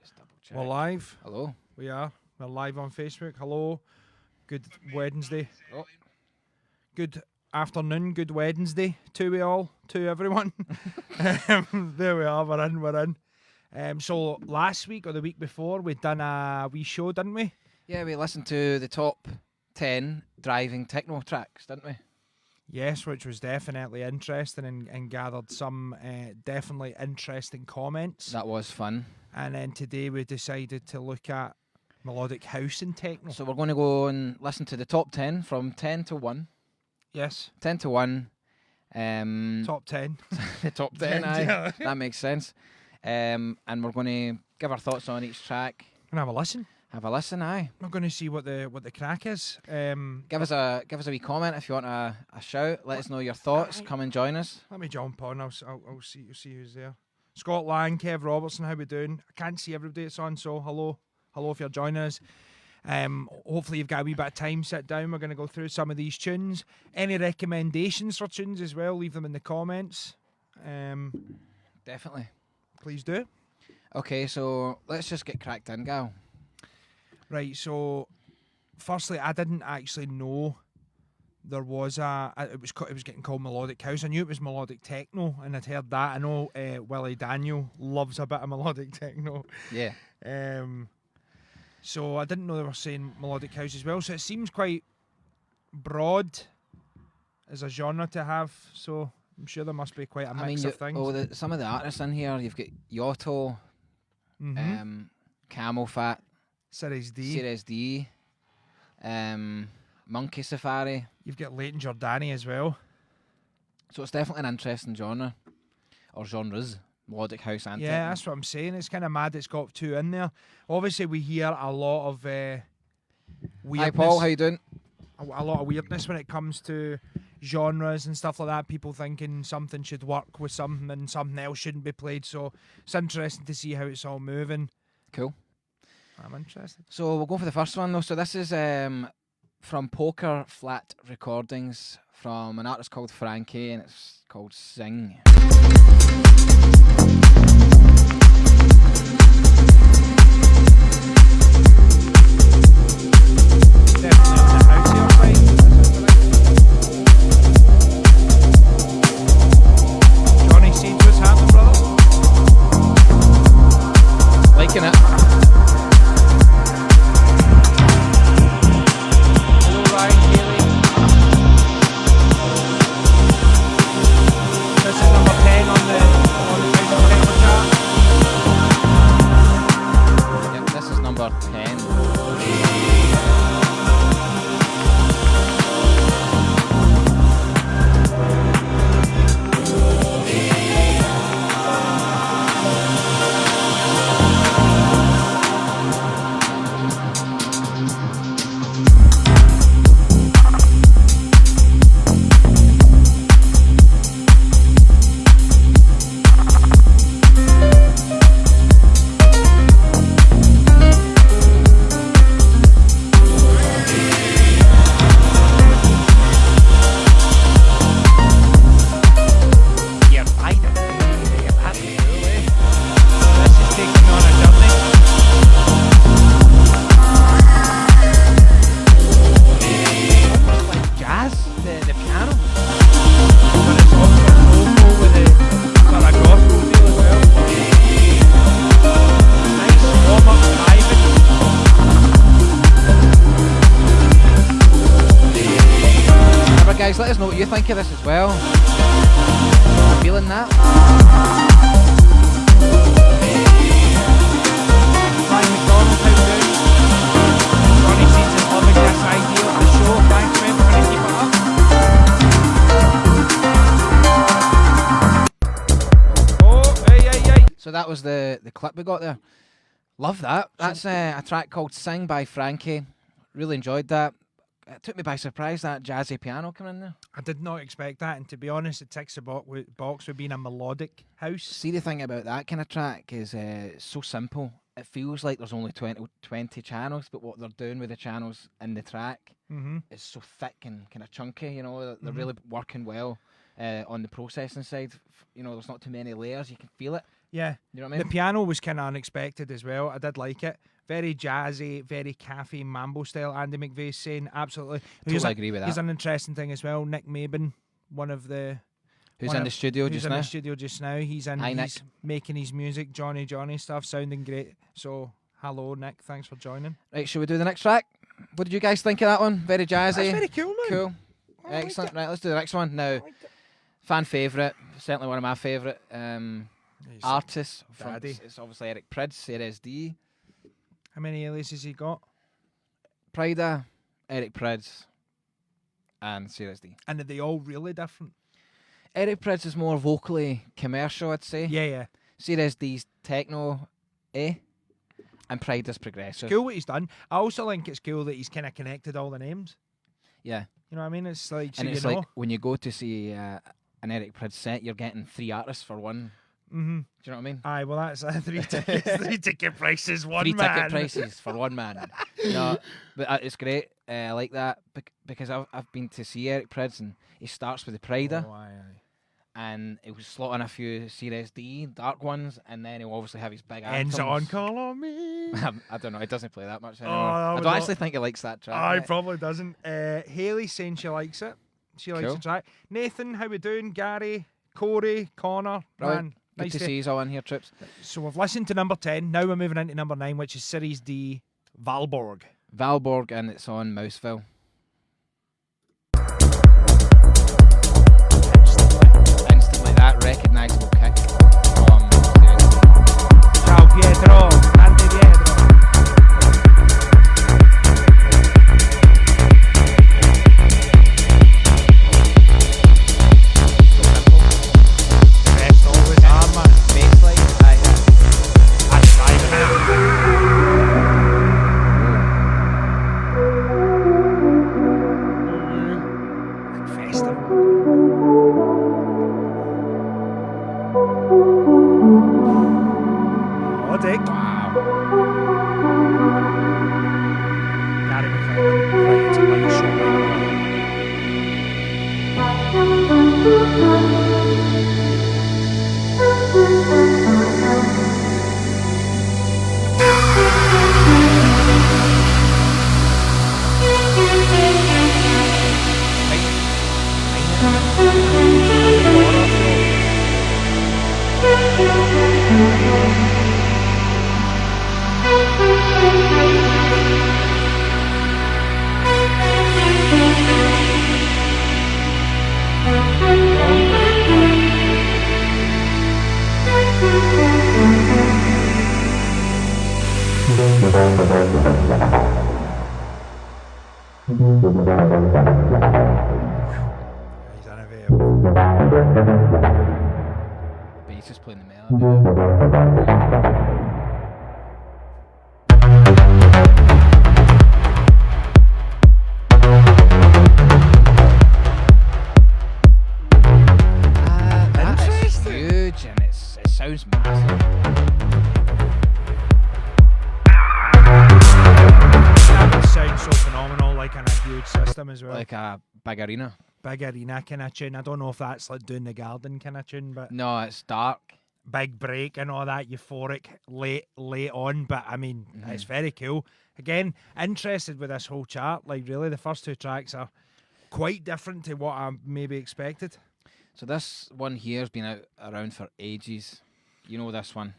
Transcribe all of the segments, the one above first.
Just double check. We're live. Hello. We are. We're live on Facebook. Hello. Good Wednesday. Oh. Good afternoon. Good Wednesday to everyone. There we are. We're in. So last week or the week before, we'd done a wee show, didn't we? Yeah, we listened to the top 10 driving techno tracks, didn't we? Yes, which was definitely interesting and gathered some definitely interesting comments. That was fun. And then today we decided to look at melodic house and techno. So we're going to go and listen to the top 10 from 10 to 1. Yes. 10 to 1. Top 10. The top 10, aye. That makes sense. And we're going to give our thoughts on each track. Gonna have a listen. Have a listen, aye. We're going to see what the crack is. Give us a wee comment if you want a shout. Let us know your thoughts. Come and join us. Let me jump on. I'll see who's there. Scott Lang, Kev Robertson, how we doing? I can't see everybody that's on, so hello if you're joining us. Hopefully you've got a wee bit of time. Sit down. We're going to go through some of these tunes. Any recommendations for tunes as well? Leave them in the comments. Definitely. Please do. Okay, so let's just get cracked in, gal. Right, so firstly, I didn't actually know there was it was getting called melodic house. I knew it was melodic techno, and I'd heard that. I know Willie Daniel loves a bit of melodic techno. Yeah. So I didn't know they were saying melodic house as well. So it seems quite broad as a genre to have. So I'm sure there must be quite a mix of things. Oh, some of the artists in here, you've got Yotto, Camel Fat, Series D, Monkey Safari. You've got Leighton Jordani as well. So it's definitely an interesting genre, or genres, melodic house and yeah, techno. that's what I'm saying. It's kind of mad it's got two in there. Obviously, we hear a lot of weirdness. Hi Paul, how you doing? A lot of weirdness when it comes to genres and stuff like that. People thinking something should work with something and something else shouldn't be played. So it's interesting to see how it's all moving. Cool. I'm interested. So we'll go for the first one though. So this is from Poker Flat Recordings from an artist called Frankie, and it's called Sing. Johnny sees what's happening, brother. Liking it. This is number 10 on the Facebook chart. Yep, this is number 10. Guys, let us know what you think of this as well. Feeling that? Ryan McDonald, how you doing? Johnny seems to loving this idea of the show. Thanks, man, for going to keep it up. Oh, hey. So that was the clip we got there. Love that. That's a track called Sing by Frankie. Really enjoyed that. It took me by surprise, that jazzy piano coming in there. I did not expect that, and to be honest, it ticks the box with being a melodic house. See, the thing about that kind of track is it's so simple. It feels like there's only 20 channels, but what they're doing with the channels in the track is so thick and kind of chunky, you know. They're really working well on the processing side. You know, there's not too many layers, you can feel it. Yeah. You know what I mean? The piano was kind of unexpected as well. I did like it. Very jazzy, very cafe mambo style. Andy McVeigh's saying absolutely. Totally agree with that. Here's an interesting thing as well. Nick Maben, Who's in the studio just now? He's in. Hi, he's Nick. making his music. Johnny stuff, sounding great. So hello, Nick. Thanks for joining. Right, shall we do the next track? What did you guys think of that one? Very jazzy. That's very cool, man. Cool. I Excellent. liked it. Right, let's do the next one now. I liked it. Fan favourite, certainly one of my favourite He's artists. From, daddy. it's obviously Eric Prydz, CRSD. How many aliases he got? Prida, Eric Prydz, and CRSD. And are they all really different? Eric Prydz is more vocally commercial, I'd say. Yeah. CRSD's techno, and Prida's progressive. Cool what he's done. I also think it's cool that he's kind of connected all the names. Yeah. You know what I mean? It's like, so And you it's know. like when you go to see an Eric Prydz set, you're getting 3 artists for one. Mm-hmm. Do you know what I mean? Aye, well that's 3 tickets. 3 ticket prices, one 3 man. ticket prices for one man. No, but it's great. I like that because I've been to see Eric Prydz and he starts with the Prida. Oh, aye. And it was slotting a few CRSD dark ones, and then he'll obviously have his big Ends it on anthems. Call on Me. I don't know. He doesn't play that much anymore. that I would don't not- actually think he likes that track. Aye, yet. probably doesn't. Hayley's saying she likes it. She likes Cool. the track. Nathan, how we doing? Gary, Corey, Connor, Brilliant. man. Good Nice to see you all in here, Trips. So we've listened to number 10. Now we're moving into number 9, which is Series D, Valborg. Valborg, and it's on Mouseville. Instantly, that recognisable kick from CRSD. Ciao Pietro, Andy Pietro. Best always are, man. Bassline, aye. That's driving it. Festive. Melodic. Wow. Gary McLeod. Right, it's a light show. He's unavailable. But he's just playing the melody. That is Interesting. huge, and it sounds massive. That sounds so phenomenal, like in a huge system as well. Like a big arena. Big arena kind of tune. I don't know if that's like doing the garden kind of tune, but No, it's dark. big break and all that, euphoric late on. But I mean, it's very cool. Again, interested with this whole chart. Like really, the first 2 tracks are quite different to what I maybe expected. So this one here's been out around for ages. You know this one.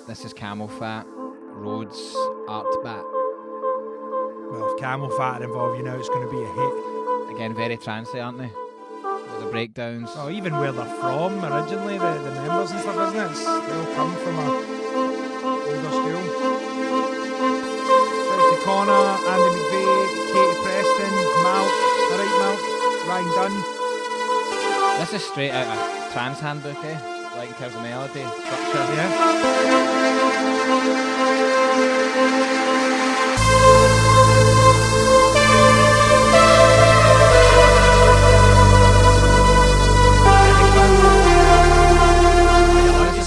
This is Camel Fat, Rhodes, Art Bat. Well, if Camel Fat are involved, you know it's going to be a hit. Again, very trancey, aren't they? With the breakdowns. Oh, even where they're from originally, the members and stuff, isn't it? They all come from a older school. Shouts to Connor, Andy McVeigh, Katie Preston, Malk, the right Malk, Ryan Dunn. This is straight out of trance handbook, eh? Like in terms of melody, structure. Yeah.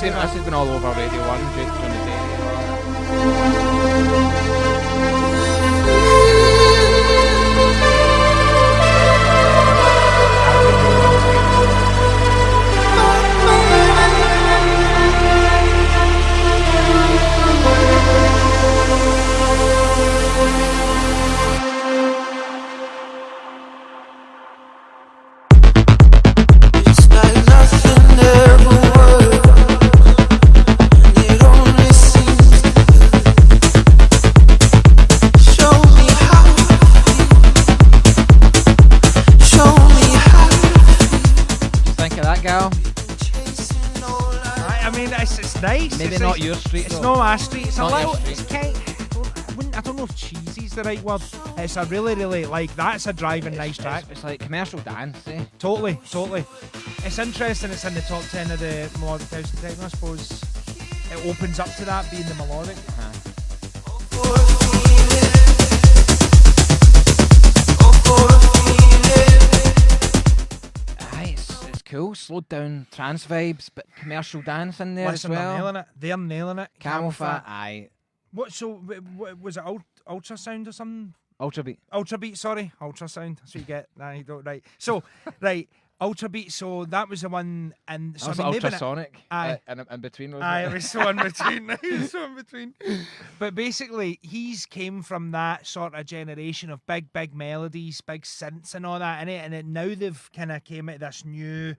This has been all over Radio 1 during the day. nice. Maybe it's not like, your street. It's though. not my street. It's a Not your little. street. It's kind. I don't know if cheesy's the right word. It's a really like that's a driving nice track. It's like commercial dance, eh? Totally. It's interesting. It's in the top 10 of the melodic house and techno. I suppose it opens up to that being the melodic. Aye, it's cool. Slowed down trance vibes, but commercial dance in there Listen, as well. they're nailing it. They're nailing it. Camel Fat, aye. What? So was it ultrasound or something? Ultra beat. Ultrabeat, sorry, ultrasound. That's what you get. Nah, you don't. Right. So, right, Ultrabeat. So that was the one, and so Also I mean, maybe ultrasonic. Aye. In between those. Aye, it was so in between. It was so in between. But basically, he's came from that sort of generation of big melodies, big synths, and all that, and now they've kind of came at this new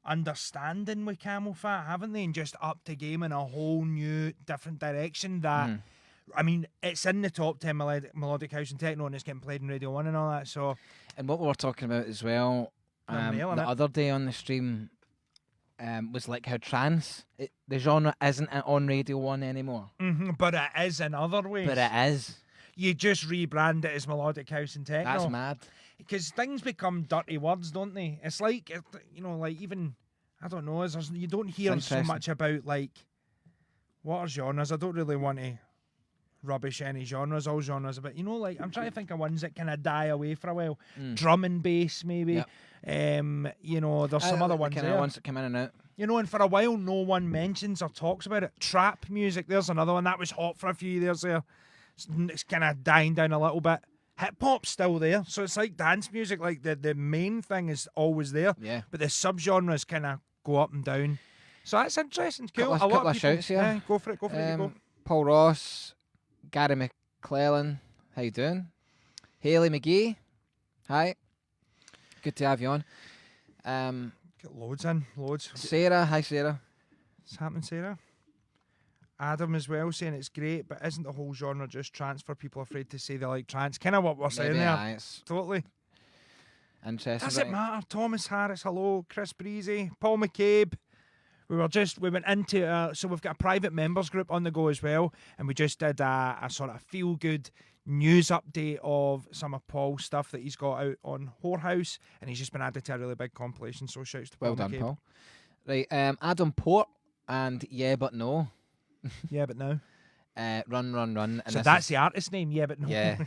understanding with Camel Fat, haven't they? And just up the game in a whole new, different direction. That. I mean, it's in the top 10 melodic house and techno, and it's getting played in Radio 1 and all that. So, and what we were talking about as well the other day on the stream was like how trance, the genre isn't on Radio 1 anymore. But it is in other ways. But it is. You just rebrand it as melodic house and techno. That's mad. Because things become dirty words, don't they? It's like, like even, I don't know, you don't hear so much about, like, what are genres? I don't really want to rubbish any genres, all genres, but like I'm trying to think of ones that kind of die away for a while. Drum and bass, maybe. Yep. There's some other ones there. Ones that come in and out. And for a while, no one mentions or talks about it. Trap music, there's another one that was hot for a few years there. It's kind of dying down a little bit. Hip hop's still there, so it's like dance music. Like the main thing is always there, but the subgenres kind of go up and down. So that's interesting. It's cool. Couple of shouts here. Yeah, go for it. Go. Paul Ross. Gary McClellan, how you doing? Hayley McGee, hi. Good to have you on. Get loads. Sarah, hi Sarah. What's happening, Sarah? Adam as well, saying it's great, but isn't the whole genre just trance for people afraid to say they like trance? Kind of what we're saying there. Aye, totally. Interesting. Does it matter? Thomas Harris, hello. Chris Breezy, Paul McCabe. We went into, so we've got a private members group on the go as well, and we just did a sort of feel-good news update of some of Paul's stuff that he's got out on Whorehouse, and he's just been added to a really big compilation, so shouts to Paul Well done, McCabe. Paul. Right, Adam Port and Yeah But No. Yeah But No. Run. And so that's the artist name, Yeah But No. Yeah.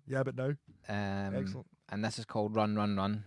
Yeah But No. Excellent. And this is called Run.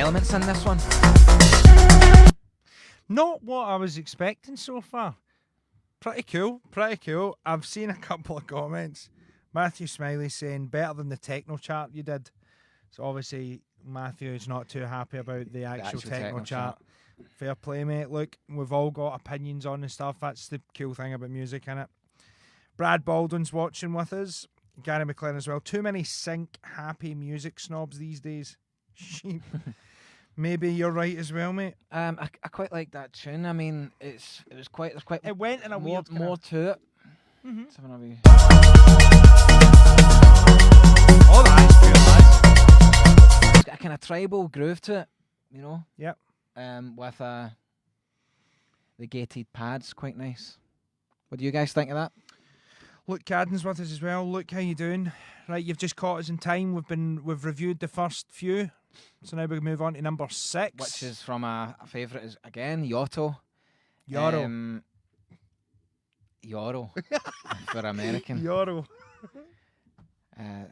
elements in this one? Not what I was expecting so far. Pretty cool. Pretty cool. I've seen a couple of comments. Matthew Smiley saying better than the techno chart you did. So obviously Matthew is not too happy about the actual techno chart. Fair play, mate. Look, we've all got opinions on the stuff. That's the cool thing about music, innit? Brad Baldwin's watching with us. Gary McLean as well. Too many sync happy music snobs these days. Sheep. Maybe you're right as well, mate. I quite like that tune. I mean, it went in a weird more to it. Mm-hmm. Let's have another wee- Oh, that's cool, It's got a kind of tribal groove to it, you know. Yep. With the gated pads, quite nice. What do you guys think of that? Luke Cadden's with us as well. Luke, how you doing? Right, you've just caught us in time. We've reviewed the first few, so now we can move on to number 6, Which is from a favourite, is again Yotto. Yoro. Yoro for American. Yoro.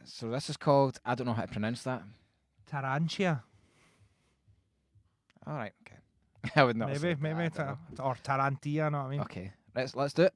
So this is called, I don't know how to pronounce that. Tarantia. All right, okay. I would not. Maybe say that, I don't know. or Tarantia. Know what I mean? Okay, let's do it.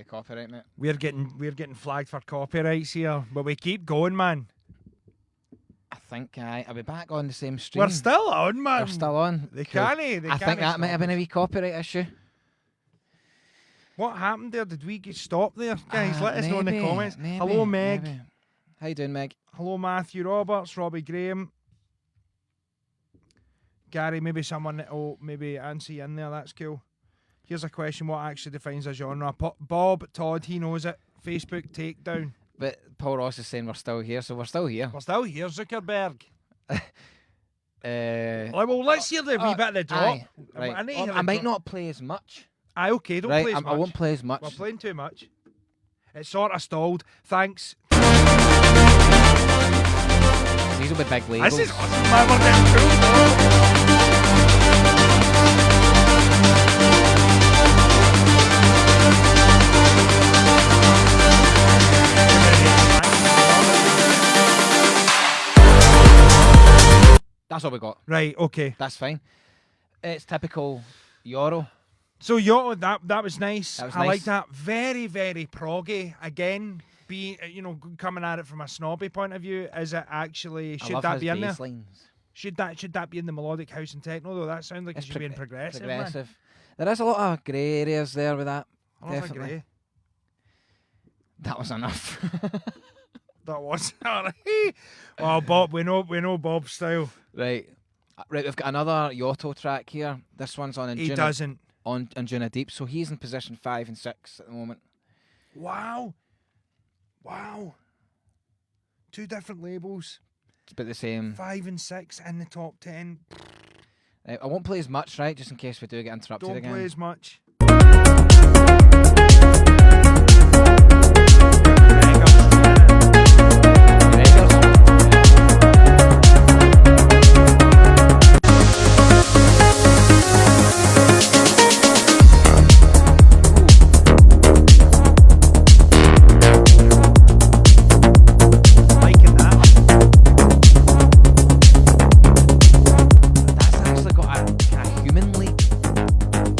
Copyright, mate. We're getting flagged for copyrights here, but we keep going, man. I think I'll be back on the same stream. We're still on, man. We're still on. They Cool. can't. I think that might have been a wee copyright issue. What happened there? Did we get stopped there, guys? Let us know in the Maybe, comments. maybe, Hello, Meg. maybe. How you doing, Meg? Hello, Matthew Roberts, Robbie Graham, Gary. Maybe someone that'll maybe answer you in there. That's cool. Here's a question: what actually defines a genre? Bob Todd, he knows it. Facebook takedown. But Paul Ross is saying we're still here, so we're still here. We're still here, Zuckerberg. Well, let's hear the wee bit of the drop. Aye, right. I need to hear I the might drop. not play as much. Aye, okay, don't Right, play as I much. won't play as much. We're playing too much. It's sort of stalled. Thanks. These will be big labels. This is awesome, man. We're getting cool. That's all we got. Right, okay. That's fine. It's typical Euro. So that was nice. That was I nice. like that. Very, very proggy. Again, being coming at it from a snobby point of view. Is it actually I should love that his be in there? bass lines. Should that be in the melodic house and techno though? That sounds like it should be in progressive. Man. Progressive. There is a lot of grey areas there with that. I love a Definitely. grey. That was enough. That was alright. Well, Bob, we know Bob's style. Right. Right, we've got another Yotto track here. This one's on He doesn't. on Anjuna Deep, so he's in position 5 and 6 at the moment. Wow. Two different labels. It's about the same. 5 and 6 in the top 10. I won't play as much, right, just in case we do get interrupted Don't again. play as much. That's actually got a kind of humanly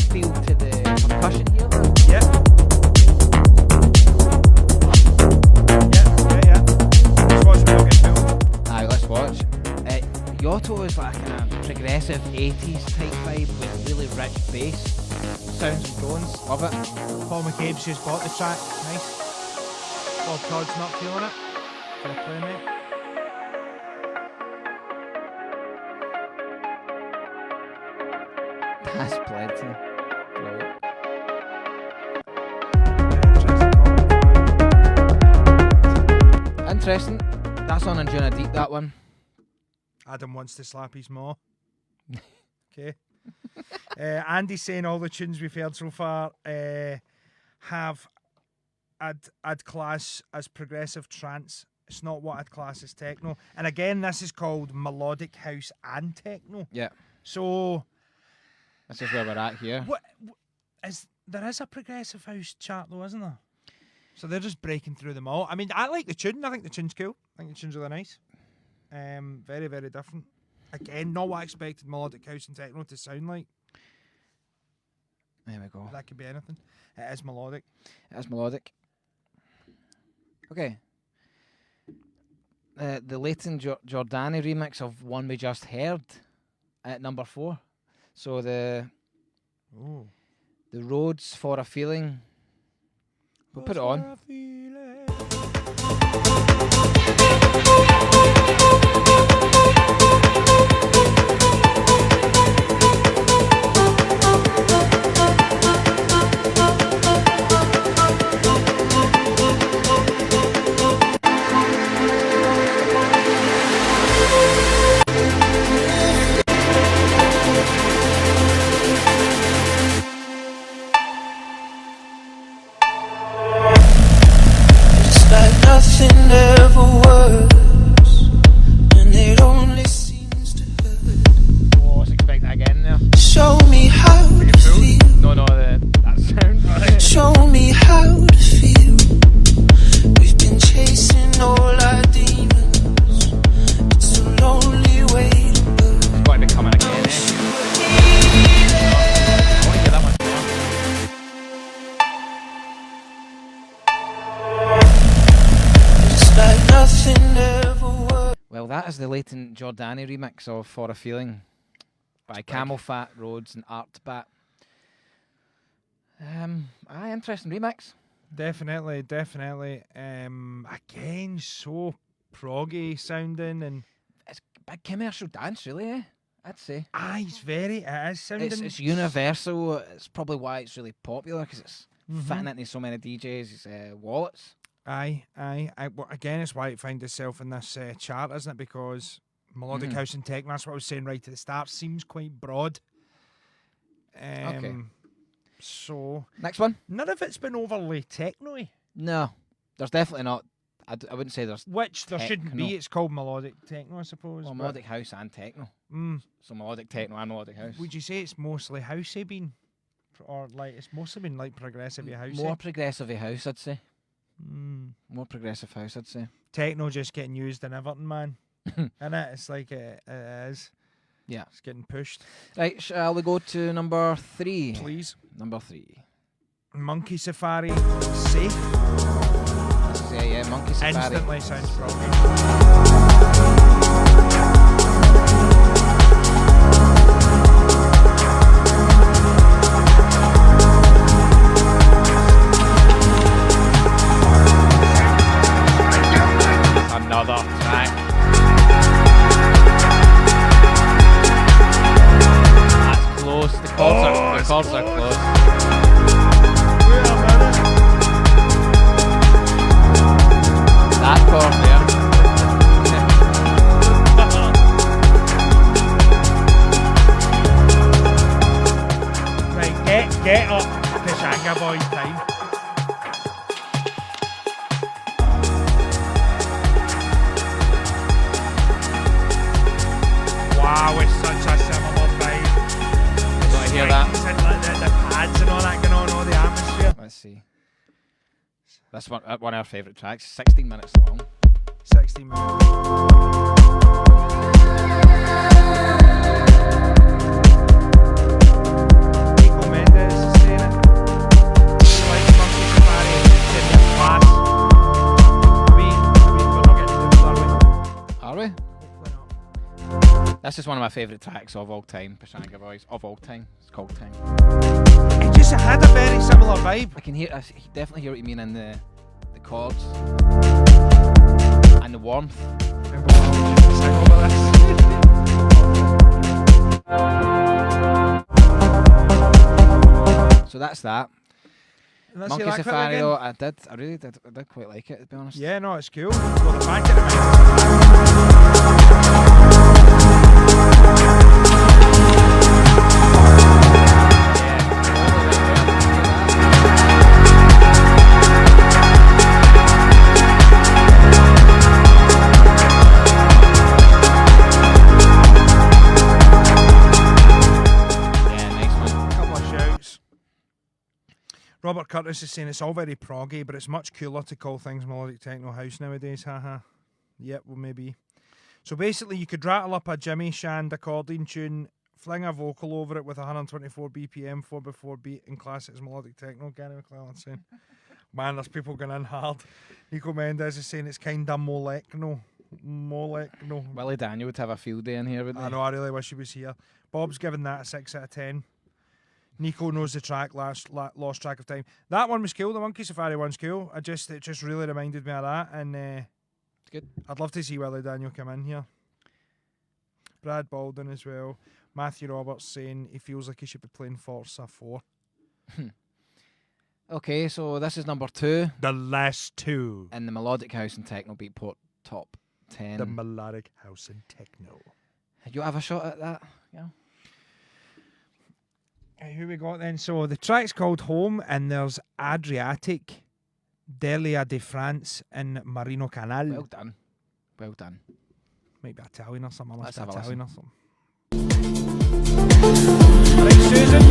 feel to the watch. Yotto is like a kind of progressive 80s type vibe with really rich bass. Sounds and tones, love it. Paul McCabe's just bought the track, nice. Bob Todd's not feeling it. Fair play, mate. That's plenty. Brilliant. Interesting. That's on Anjuna Deep, that one. Adam wants to slap his maw. Okay. Andy's saying all the tunes we've heard so far have I'd class as progressive trance. It's not what I'd class as techno. And again, this is called melodic house and techno. Yeah. So this is where we're at here. There is a progressive house chart though, isn't there? So they're just breaking through them all. I mean, I like the tune. I think the tune's cool. I think the tune's really nice. Very, very different. Again, not what I expected melodic house and techno to sound like. There we go. That could be anything. It is melodic. It is melodic. Okay. The Leighton Jordani remix of one we just heard at number 4. So the Roads for a Feeling. We'll put it on. Nothing ever works, and it only seems to hurt. Oh, I was expecting that again there. Show me how to feel. No, that sound. Show me how to feel. We've been chasing all our demons. It's a lonely way to go. It's got to be coming again, I want to hear that one. Like nothing ever works. Well, that is the Leighton Jordani remix of For a Feeling by Camel Fat, Rhodes and Artbat. Interesting remix. Definitely. Again, so proggy sounding and It's big commercial dance, really, eh? I'd say. it is sounding. It's universal. It's probably why it's really popular, because it's fitting into so many DJs' wallets. Aye. Well, again, it's why it finds itself in this chart, isn't it? Because melodic house and techno, that's what I was saying right at the start, seems quite broad. Okay. So Next one? none of it's been overly techno-y. No, there's definitely not. I wouldn't say there's. Which there shouldn't Techno. be. It's called melodic techno, I suppose. Well, but- melodic house and techno. So melodic techno and melodic house. Would you say it's mostly housey been? Or like it's mostly been like progressive housey? More progressive house, I'd say. More progressive house, I'd say. Techno just getting used in Everton, man. Innit? It's like it is. Yeah. It's getting pushed. Right, shall we go to number 3? Please. Number 3. Monkey Safari. Safe. Yeah, Monkey Safari. Instantly sounds froggy. Another track. That's close. The chords are close. That chord there. Right, get up, Peshanga boy time. Wow, it's such a similar vibe. Do I hear that? And like the pads and all that going on, all the atmosphere. Let's see. That's one of our favourite tracks. 16 minutes long. 60 minutes. Nico Mendes is saying it. Like Monkey Safari, it's in your class. We're not getting to do it, are we? Are we? Hopefully This is one of my favourite tracks of all time, Pashanga Boys, of all time. It's called Time. It just had a very similar vibe. I can definitely hear what you mean in the chords. And the warmth. Remember when I was sing over this? So that's that. Let's Monkey hear that quickly Safari again. though, I really did quite like it, to be honest. Yeah, no, it's cool. Well, the back of the Robert Curtis is saying it's all very proggy, but it's much cooler to call things melodic techno house nowadays. Haha. Yep, well maybe. So basically, you could rattle up a Jimmy Shand accordion tune, fling a vocal over it with 124 BPM, 4x4 beat, and class it as melodic techno. Gary McClellan saying, "Man, there's people going in hard." Nico Mendez is saying it's kinda molecno. Willie Daniel would have a field day in here, wouldn't he? I know. I really wish he was here. Bob's giving that a 6 out of 10. Nico knows the track, lost track of time. That one was cool. The Monkey Safari one's cool. It just really reminded me of that, and It's good. I'd love to see Willie Daniel come in here. Brad Baldwin as well. Matthew Roberts saying he feels like he should be playing Forza 4. Okay, so this is number 2 The last two. in the melodic house and techno Beatport top 10. The melodic house and techno. You have a shot at that? Yeah. Hey, who we got then? So the track's called Home, and there's Adriatic, Delia de France, and Marino Canal. Well done. Well done. Might be Italian or something. Let's have a Italian or listen. something. Right, Susan.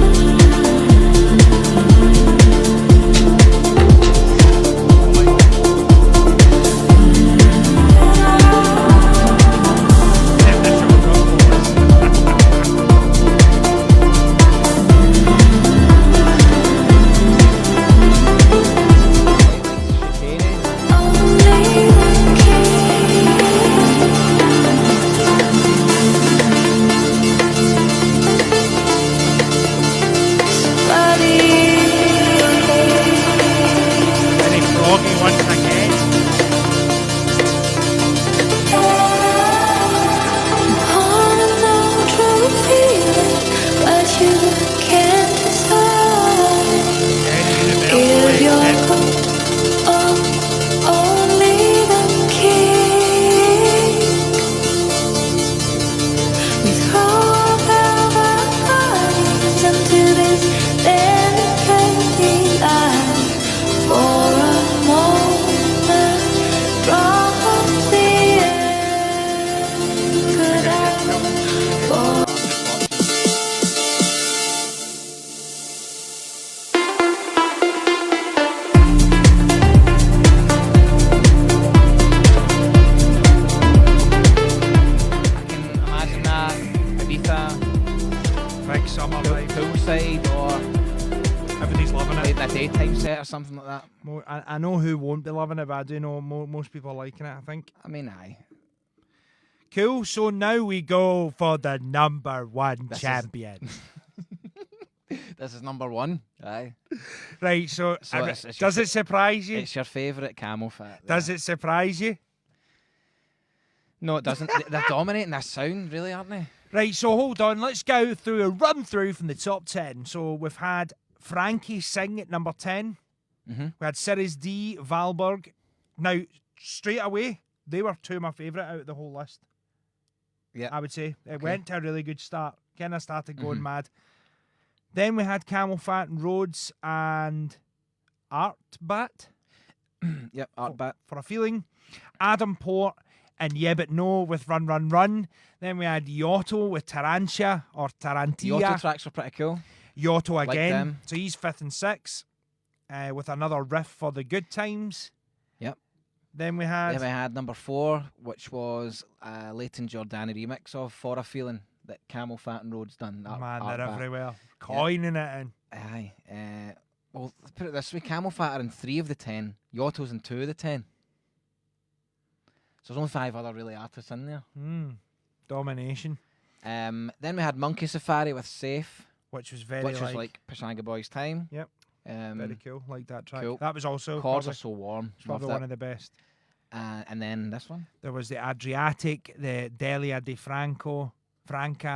Something like that. I know who won't be loving it, but I do know most people are liking it, I think. I mean, aye. Cool, so now we go for the number 1 champion. This is number 1. Aye. Right, so does it surprise you? It's your favourite Camel Fat. Does it surprise you? No, it doesn't. They're dominating this sound, really, aren't they? Right, so hold on. Let's go through a run through from the top 10. So we've had Frankie Sing at number 10. Mm-hmm. We had Series D, Valberg. Now, straight away, they were 2 of my favourite out of the whole list. Yeah, I would say. It went to a really good start. Kind of started going mad. Then we had Camel Fat and Rhodes and Artbat. Yep, Artbat. For a feeling. Adam Port and Yeah But No with Run Run Run. Then we had Yotto with Tarantia or Tarantia. The Yotto tracks were pretty cool. Yotto again. them. So he's 5th and 6th. With another riff for the good times. Yep. Then we had number 4, which was a Leighton Jordani remix of For a Feeling that Camel Fat and Rhodes done. Man, they're everywhere. Coining it in. Aye. Well, let's put it this way. Camel Fat are in 3 of the 10. Yotto's in 2 of the 10. So there's only 5 other really artists in there. Domination. Then we had Monkey Safari with Safe, Which was very which was like Peshanga Boys' time. Yep. Very cool. Like that track. Cool. That was also Chords probably, are so warm. it's probably Loved one it. of the best. And then this one. There was the Adriatic, the Delia di Franca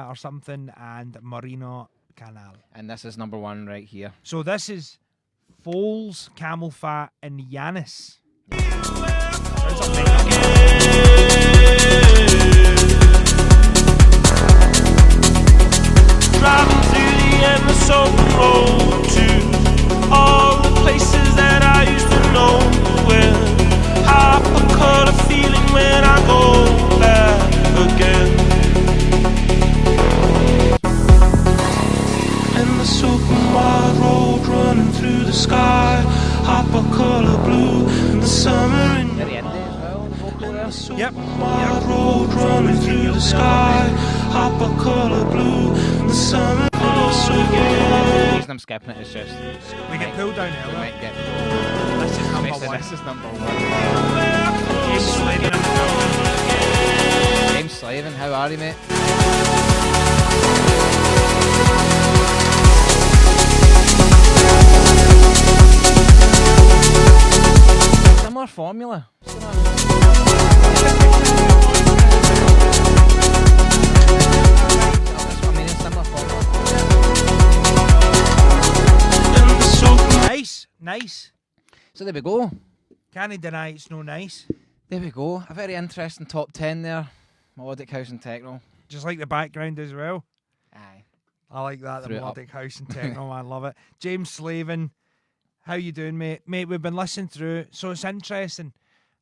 or something, and Marino Canal. And this is number 1 right here. So this is Foals, Camel Fat, and Yanis. Sounds Driving through the endless open road to all the places that I used to know. With half a color feeling when I go back again. And the open wide road running through the sky, half a color blue in the summer. Very indie as well, the vocal there. Yep. Wide road running through the sky, half a color blue in the summer. The reason I'm skipping it is just We get pulled down we here. might get. This is number Basically, one. this is number 1. James Slavin in the building. James Slavin, how are you, mate? Similar formula. That's what I mean, similar formula. Nice. So there we go. Can't deny it's no nice. There we go. A very interesting top 10 there. Melodic house and techno. Just like the background as well. Aye. I like that, the Threw it up. melodic house and techno, man, love it. James Slavin, how you doing, mate? Mate, we've been listening through it, so it's interesting.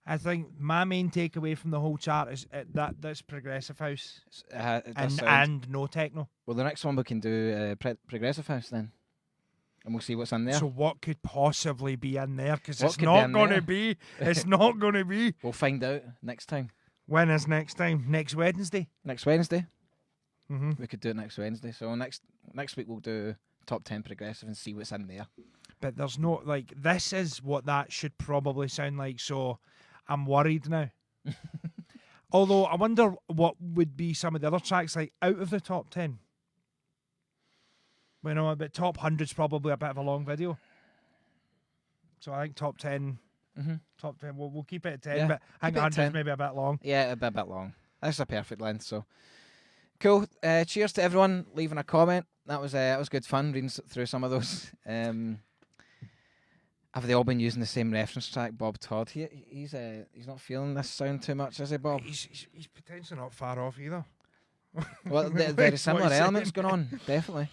I think my main takeaway from the whole chart is that that's progressive house It does and sound- no techno. Well, the next one we can do progressive house then. And we'll see what's in there. So what could possibly be in there? Because What it's could be not in going there? to be. It's not going to be. We'll find out next time. When is next time? Next Wednesday? Next Wednesday. Mm-hmm. We could do it next Wednesday. So next week we'll do top 10 progressive and see what's in there. But there's no, like, this is what that should probably sound like. So I'm worried now. Although I wonder what would be some of the other tracks like out of the top 10. You know, but top 100's probably a bit of a long video. So I think top 10, Mm-hmm. top 10, we'll keep it at 10, Yeah, but I think keep it at 100's 10. maybe a bit long. Yeah, it'll be a bit long. That's a perfect length. So cool. Cheers to everyone leaving a comment. That was good fun reading through some of those. Have they all been using the same reference track? Bob Todd. He's not feeling this sound too much, is he, Bob? He's potentially not far off either. Well, very What similar he's elements saying. going on, definitely.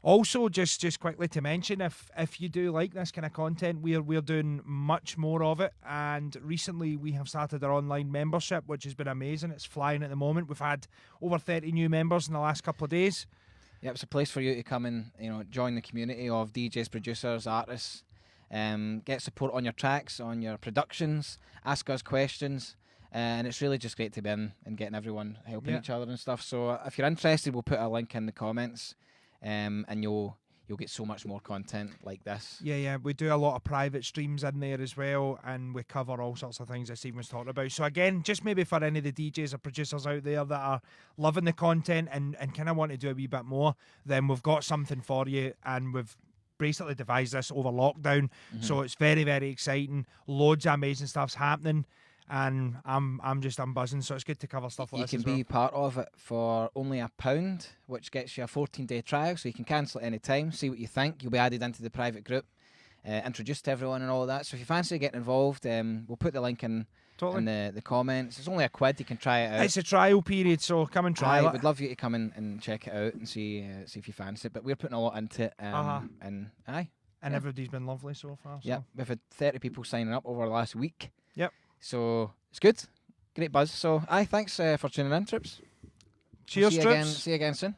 Also, just quickly to mention, if you do like this kind of content, we're doing much more of it. And recently, we have started our online membership, which has been amazing. It's flying at the moment. We've had over 30 new members in the last couple of days. Yeah, it's a place for you to come and join the community of DJs, producers, artists. Get support on your tracks, on your productions. Ask us questions. And it's really just great to be in and getting everyone helping Yeah. each other and stuff. So if you're interested, we'll put a link in the comments, and you'll get so much more content like this. Yeah, we do a lot of private streams in there as well, and we cover all sorts of things that Stephen was talking about. So again, just maybe for any of the DJs or producers out there that are loving the content and kind of want to do a wee bit more, then we've got something for you, and we've basically devised this over lockdown. So it's very, very exciting. Loads of amazing stuff's happening. And I'm buzzing, so it's good to cover stuff like You this can as well. be part of it for only £1, which gets you a 14-day trial, so you can cancel at any time, see what you think. You'll be added into the private group, introduced to everyone and all of that. So if you fancy getting involved, we'll put the link in the comments. It's only £1, you can try it out. It's a trial period, so come and try I it. would love you to come in and check it out and see if you fancy it. But we're putting a lot into it, and And yeah. everybody's been lovely so far. So. yeah, we've had 30 people signing up over the last week. Yep. So it's good, great buzz. So thanks for tuning in, Trips. Cheers, see you Trips. again. See you again soon.